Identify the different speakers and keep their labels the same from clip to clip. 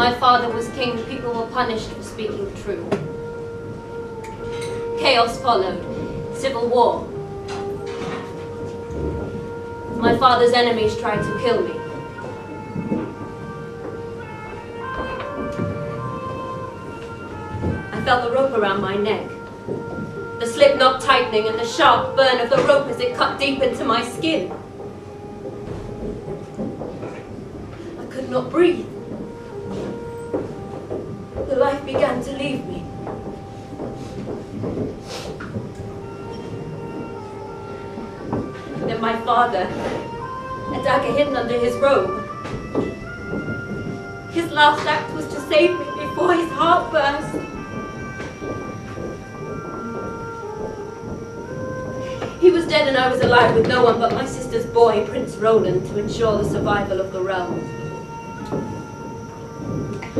Speaker 1: my father was king, people were punished for speaking true. Chaos followed, civil war. My father's enemies tried to kill me. I felt the rope around my neck, the slip knot tightening and the sharp burn of the rope as it cut deep into my skin. I could not breathe. The life began to leave me. Then my father, a dagger hidden under his robe. His last act was to save me before his heart burst. He was dead and I was alive with no one but my sister's boy, Prince Roland, to ensure the survival of the realm.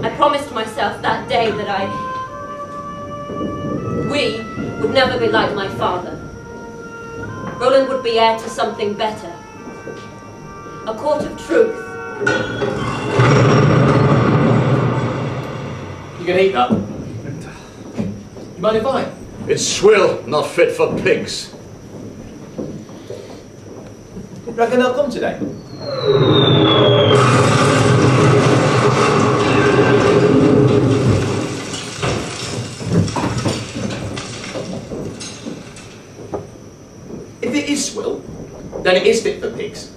Speaker 1: I promised myself that day that we would never be like my father. Roland would be heir to something better. A court of truth.
Speaker 2: You can eat that. You mind if I?
Speaker 3: It's swill, not fit for pigs.
Speaker 2: Reckon they'll come today? If it is swill, then it is fit for pigs.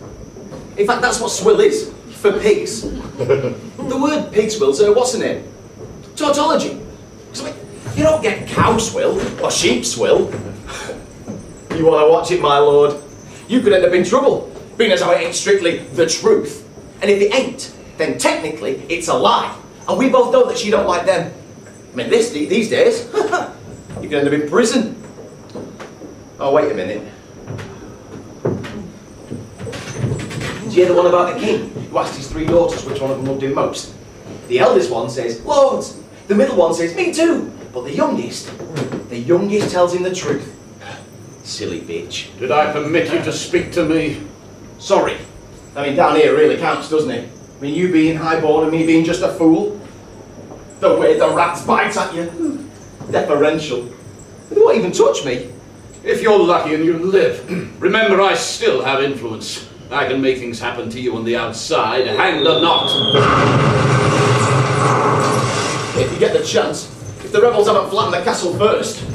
Speaker 2: In fact, that's what swill is, for pigs. The word pig swill's what's in it? Tautology. I mean, you don't get cow swill or sheep swill. You want to watch it, my lord? You could end up in trouble, being as how it ain't strictly the truth. And if it ain't, then technically it's a lie. And we both know that she don't like them. I mean, these days, you can end up in prison. Oh, wait a minute. Did you hear the one about the king who asked his 3 daughters which one of them loved him most? The eldest one says, loads. The middle one says, me too. But the youngest tells him the truth. Silly bitch.
Speaker 3: Did I permit you to speak to me?
Speaker 2: Sorry. I mean, down here really counts, doesn't it? I mean, you being highborn and me being just a fool. The way the rats bite at you. Deferential. They won't even touch me.
Speaker 3: If you're lucky and you live, remember I still have influence. I can make things happen to you on the outside, hanged or not.
Speaker 2: If you get the chance, if the rebels haven't flattened the castle first,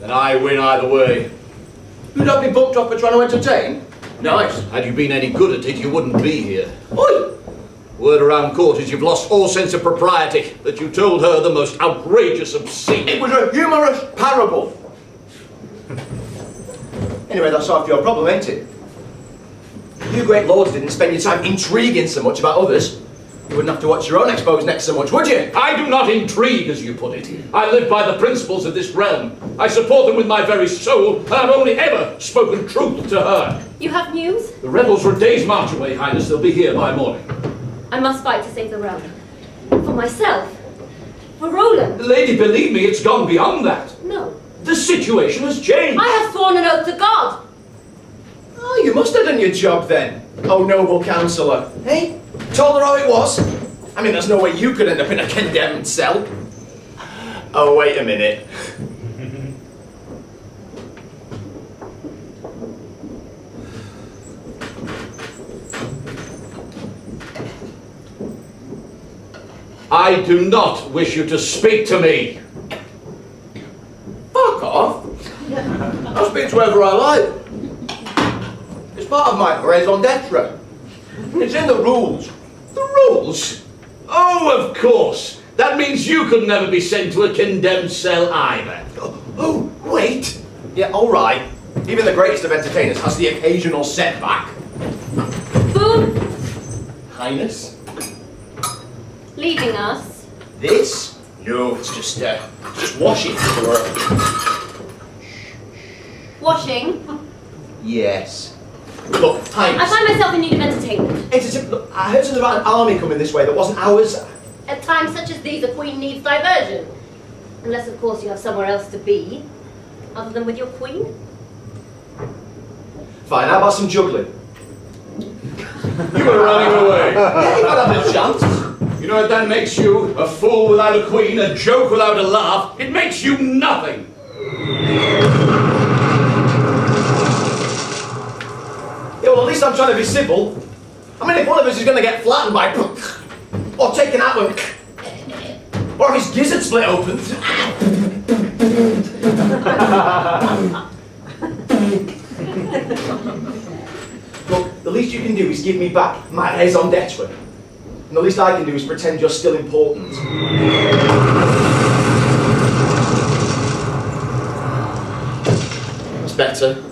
Speaker 2: then I win either way. You'd have me booked up for trying to entertain? Nice.
Speaker 3: Had you been any good at it, you wouldn't be here.
Speaker 2: Oi!
Speaker 3: Word around court is you've lost all sense of propriety, that you told her the most outrageous obscene...
Speaker 2: It was a humorous parable. Anyway, that's half your problem, ain't it? You great lords didn't spend your time intriguing so much about others. You wouldn't have to watch your own exposed necks so much, would you?
Speaker 3: I do not intrigue, as you put it. I live by the principles of this realm. I support them with my very soul, and I've only ever spoken truth to her.
Speaker 1: You have news?
Speaker 3: The rebels are a day's march away, Highness. They'll be here by morning.
Speaker 1: I must fight to save the realm. For myself. For Roland.
Speaker 3: Lady, believe me, it's gone beyond that.
Speaker 1: No.
Speaker 3: The situation has changed.
Speaker 1: I have sworn an oath to God.
Speaker 2: Oh, you must have done your job then. Oh, noble counsellor. Hey? Told her how it was? I mean, there's no way you could end up in a condemned cell. Oh, wait a minute.
Speaker 3: I do not wish you to speak to me.
Speaker 2: Fuck off. I'll speak to whoever I like. It's part of my raison d'etre. It's in the rules.
Speaker 3: The rules? Oh, of course. That means you could never be sent to a condemned cell either.
Speaker 2: Oh, wait. Yeah, all right. Even the greatest of entertainers has the occasional setback.
Speaker 1: Food?
Speaker 2: Highness?
Speaker 1: Leaving us?
Speaker 2: This? No, it's just washing.
Speaker 1: Washing?
Speaker 2: Yes. Look, Highness.
Speaker 1: I find myself in need of entertainment.
Speaker 2: Look, I heard something about an army coming this way that wasn't ours.
Speaker 1: At times such as these, a queen needs diversion. Unless, of course, you have somewhere else to be, other than with your queen.
Speaker 2: Fine, how about some juggling?
Speaker 3: You were running away.
Speaker 2: Yeah, you might have a chance.
Speaker 3: You know what that makes you? A fool without a queen, a joke without a laugh. It makes you nothing.
Speaker 2: Yeah, well, at least I'm trying to be civil. I mean, if one of us is going to get flattened by... or taken out with... or if his gizzard split open... Look, the least you can do is give me back my raison d'etre. And the least I can do is pretend you're still important. That's better.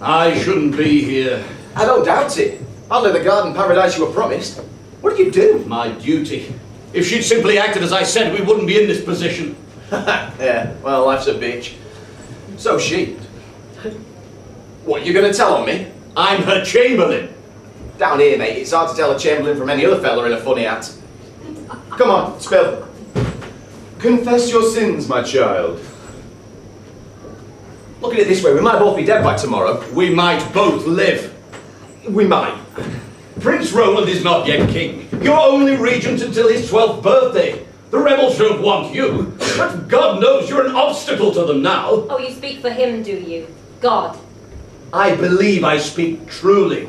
Speaker 3: I shouldn't be here.
Speaker 2: I don't doubt it. I'll live the garden paradise you were promised. What did you do?
Speaker 3: My duty. If she'd simply acted as I said, we wouldn't be in this position.
Speaker 2: Yeah, well, life's a bitch. So she. What, you gonna tell on me?
Speaker 3: I'm her chamberlain.
Speaker 2: Down here, mate, it's hard to tell a chamberlain from any other fella in a funny hat. Come on, spill. Confess your sins, my child. Look at it this way, we might both be dead by tomorrow.
Speaker 3: We might both live.
Speaker 2: We might.
Speaker 3: Prince Roland is not yet king. You're only regent until his 12th birthday. The rebels don't want you, but God knows you're an obstacle to them now.
Speaker 1: Oh, you speak for him, do you? God.
Speaker 3: I believe I speak truly.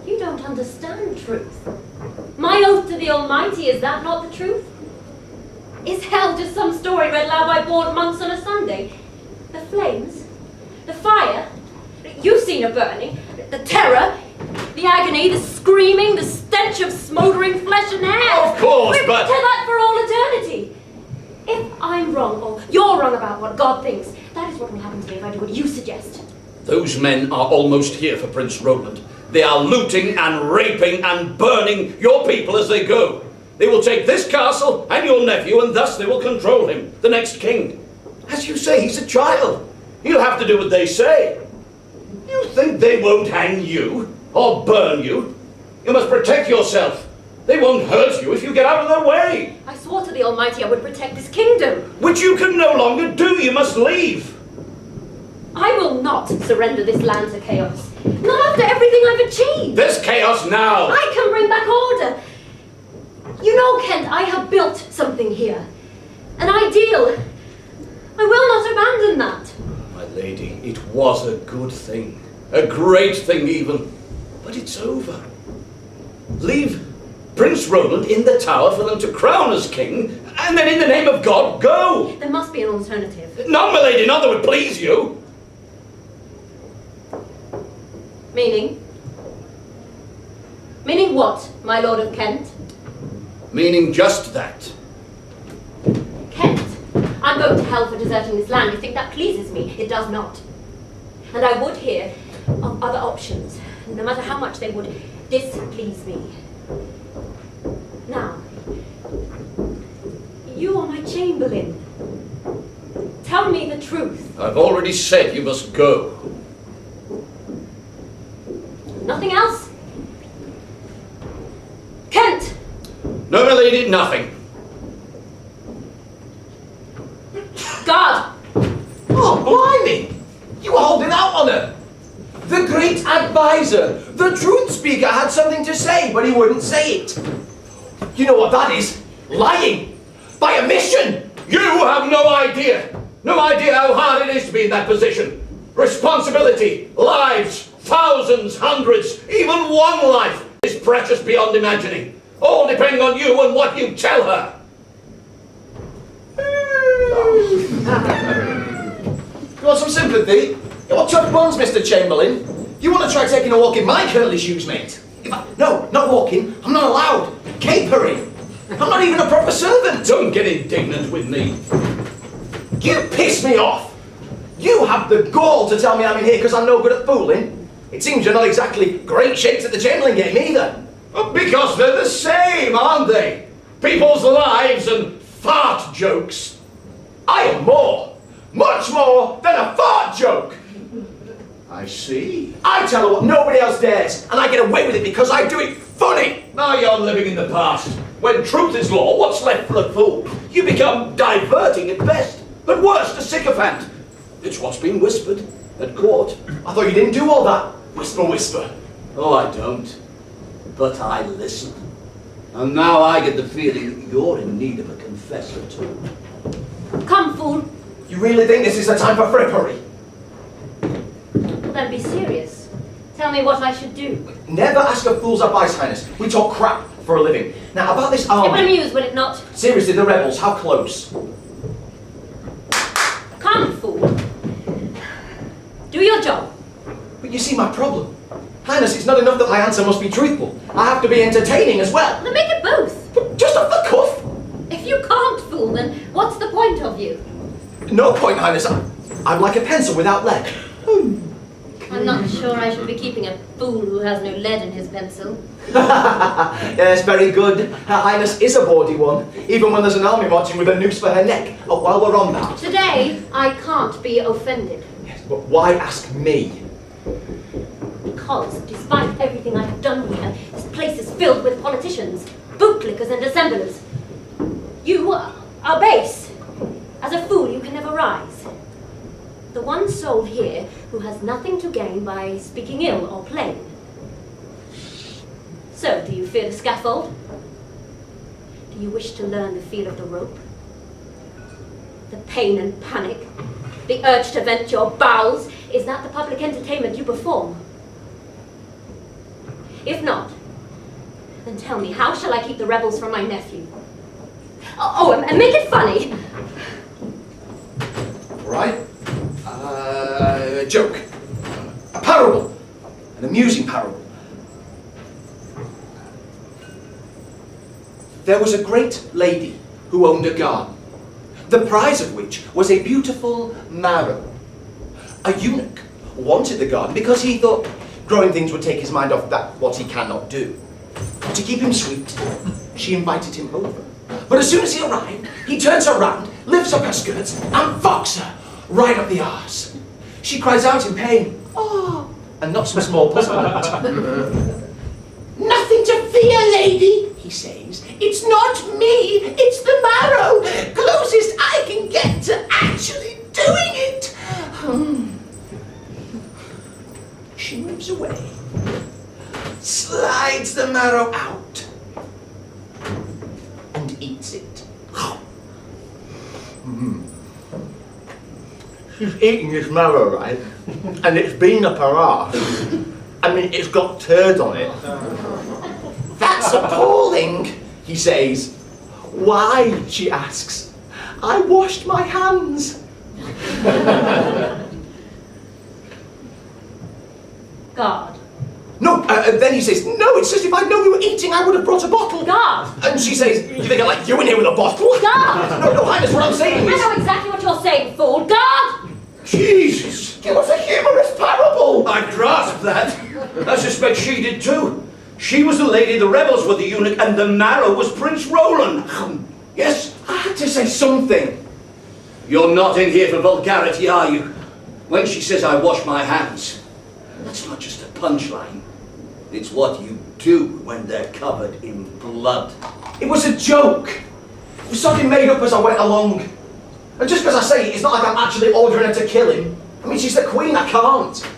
Speaker 1: You don't understand truth. My oath to the Almighty, is that not the truth? Is hell just some story read loud by bored monks on a Sunday? The flames? The fire? You've seen her burning. The terror? The agony? The screaming? The stench of smouldering flesh and hair?
Speaker 3: Of course,
Speaker 1: We're
Speaker 3: but...
Speaker 1: to that for all eternity. If I'm wrong, or you're wrong about what God thinks, that is what will happen to me if I do what you suggest.
Speaker 3: Those men are almost here for Prince Roland. They are looting and raping and burning your people as they go. They will take this castle and your nephew, and thus they will control him, the next king. As you say, he's a child. He'll have to do what they say. You think they won't hang you or burn you? You must protect yourself. They won't hurt you if you get out of their way.
Speaker 1: I swore to the Almighty I would protect this kingdom.
Speaker 3: Which you can no longer do. You must leave.
Speaker 1: I will not surrender this land to chaos. Not after everything I've achieved.
Speaker 3: There's chaos now.
Speaker 1: I can bring back order. You know, Kent, I have built something here. An ideal. I will not abandon that.
Speaker 3: My lady, it was a good thing. A great thing even. But it's over. Leave Prince Roland in the tower for them to crown as king, and then in the name of God, go!
Speaker 1: There must be an alternative.
Speaker 3: None, my lady, none that would please you.
Speaker 1: Meaning? Meaning what, my Lord of Kent?
Speaker 3: Meaning just that.
Speaker 1: Kent, I'm going to hell for deserting this land. You think that pleases me? It does not. And I would hear of other options, no matter how much they would displease me. Now, you are my chamberlain. Tell me the truth.
Speaker 3: I've already said you must go.
Speaker 1: Nothing else? Kent!
Speaker 3: No, my lady, nothing.
Speaker 1: Guard!
Speaker 2: Oh, blimey! You were holding out on her! The great advisor, the truth speaker had something to say, but he wouldn't say it. You know what that is? Lying! By omission!
Speaker 3: You have no idea. No idea how hard it is to be in that position. Responsibility, lives, thousands, hundreds, even one life is precious beyond imagining. All depending on you and what you tell her.
Speaker 2: You want some sympathy? You want tough buns, Mr. Chamberlain? You want to try taking a walk in my curly shoes, mate? No, not walking. I'm not allowed. Capering. I'm not even a proper servant.
Speaker 3: Don't get indignant with me.
Speaker 2: You piss me off. You have the gall to tell me I'm in here because I'm no good at fooling. It seems you're not exactly great shakes at the Chamberlain game either.
Speaker 3: Because they're the same, aren't they? People's lives and fart jokes.
Speaker 2: I am more, much more than a fart joke.
Speaker 3: I see.
Speaker 2: I tell her what nobody else dares, and I get away with it because I do it funny.
Speaker 3: Now you're living in the past. When truth is law, what's left for a fool? You become diverting at best, but worse, a sycophant. It's what's been whispered at court.
Speaker 2: I thought you didn't do all that. Whisper, whisper.
Speaker 3: Oh, I don't. But I listen. And now I get the feeling you're in need of a confessor too.
Speaker 1: Come, fool.
Speaker 2: You really think this is the time for frippery?
Speaker 1: Well, then be serious. Tell me what I should do.
Speaker 2: Never ask a fool's advice, Highness. We talk crap for a living. Now, about this
Speaker 1: It will
Speaker 2: army...
Speaker 1: amuse, will it not?
Speaker 2: Seriously, the rebels, how close?
Speaker 1: Come, fool. Do your job.
Speaker 2: But you see my problem. Highness, it's not enough that my answer must be truthful. I have to be entertaining as well.
Speaker 1: Then make it both.
Speaker 2: But just off the cuff?
Speaker 1: If you can't fool, then what's the point of you?
Speaker 2: No point, Highness. I'm like a pencil without lead.
Speaker 1: I'm not sure I should be keeping a fool who has no lead in his pencil.
Speaker 2: Yes, very good. Her Highness is a bawdy one, even when there's an army marching with a noose for her neck. Oh, while we're on that...
Speaker 1: Today, I can't be offended.
Speaker 2: Yes, but why ask me?
Speaker 1: Because, despite everything I have done here, this place is filled with politicians, bootlickers and dissemblers. You are base. As a fool, you can never rise. The one soul here who has nothing to gain by speaking ill or plain. So, do you fear the scaffold? Do you wish to learn the feel of the rope? The pain and panic? The urge to vent your bowels? Is that the public entertainment you perform? If not, then tell me, how shall I keep the rebels from my nephew? Oh, and make it funny.
Speaker 2: Right? A joke. A parable. An amusing parable. There was a great lady who owned a garden, the prize of which was a beautiful marrow. A eunuch wanted the garden because he thought growing things would take his mind off that what he cannot do. To keep him sweet, she invited him over. But as soon as he arrived, he turns her round, lifts up her skirts, and fucks her right up the arse. She cries out in pain, "Oh!" and not some small puzzlement. "Nothing to fear, lady," he says. "It's not me, it's the marrow. Closest I can get to actually doing it." She moves away, slides the marrow out, and eats it.
Speaker 4: She's eating this marrow, right? And it's been up her arse. I mean, it's got turd on it.
Speaker 2: "That's appalling," he says. "Why?" she asks. "I washed my hands."
Speaker 1: God.
Speaker 2: No, then he says, "No, it's just if I'd known we were eating, I would have brought a bottle."
Speaker 1: God.
Speaker 2: And she says, "You think I like you in here with a bottle?"
Speaker 1: God.
Speaker 2: No, Highness, what I'm saying
Speaker 1: I
Speaker 2: is...
Speaker 1: know exactly what you're saying, fool. God!
Speaker 3: Jesus!
Speaker 2: Give us a humorous parable!
Speaker 3: I grasped that. I suspect she did too. She was the lady, the rebels were the eunuch, and the marrow was Prince Roland. Yes?
Speaker 2: I had to say something.
Speaker 3: You're not in here for vulgarity, are you? When she says I wash my hands, that's not just a punchline. It's what you do when they're covered in blood.
Speaker 2: It was a joke. It was something made up as I went along. And just because I say it, it's not like I'm actually ordering her to kill him. I mean, she's the queen, I can't.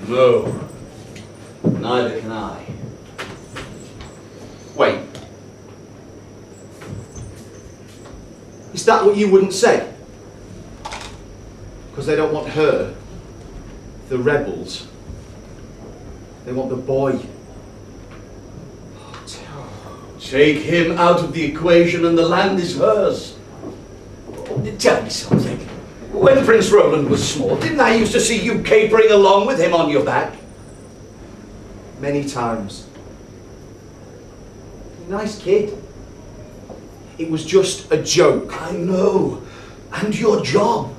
Speaker 3: No. Neither can I.
Speaker 2: Wait. Is that what you wouldn't say? Because they don't want her, the rebels. They want the boy.
Speaker 3: Take him out of the equation and the land is hers. Tell me something. When Prince Roland was small, didn't I used to see you capering along with him on your back?
Speaker 2: Many times. Nice kid. It was just a joke.
Speaker 3: I know. And your job.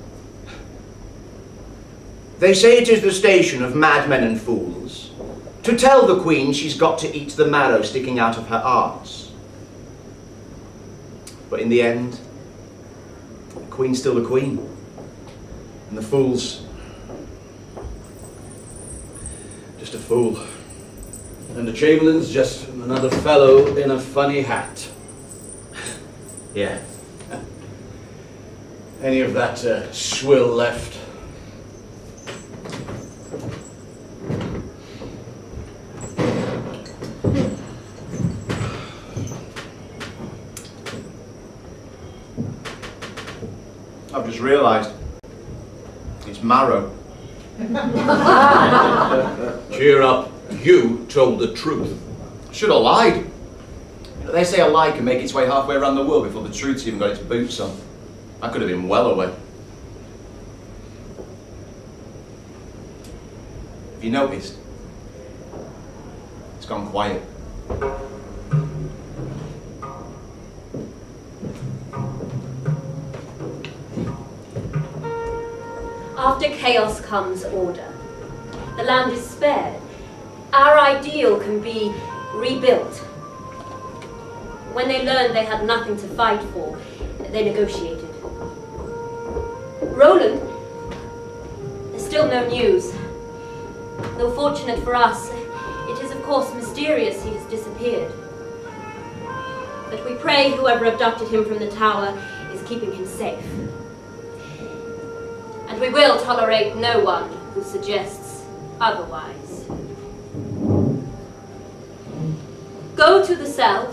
Speaker 2: They say it is the station of madmen and fools to tell the queen she's got to eat the marrow sticking out of her arse. But in the end, the queen's still the queen. And the fool's just a fool.
Speaker 3: And the Chamberlain's just another fellow in a funny hat.
Speaker 2: Yeah.
Speaker 3: Any of that swill left?
Speaker 2: I've just realised. It's marrow.
Speaker 3: Cheer up. You told the truth.
Speaker 2: Should have lied. You know, they say a lie can make its way halfway around the world before the truth's even got its boots on. I could have been well away. Have you noticed? It's gone quiet.
Speaker 1: After chaos comes order. The land is spared. Our ideal can be rebuilt. When they learned they had nothing to fight for, they negotiated. Roland, there's still no news. Though fortunate for us, it is of course mysterious he has disappeared. But we pray whoever abducted him from the tower is keeping him safe. And we will tolerate no one who suggests otherwise. Go to the cell.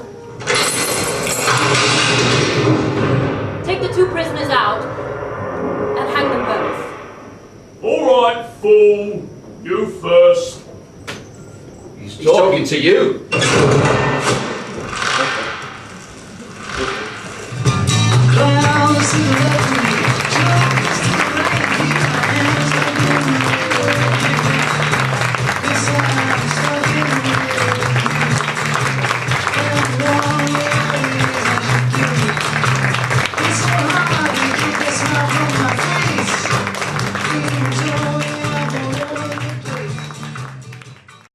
Speaker 1: Take the 2 prisoners out and hang them both.
Speaker 5: All right, fool. You first.
Speaker 3: He's talking to you.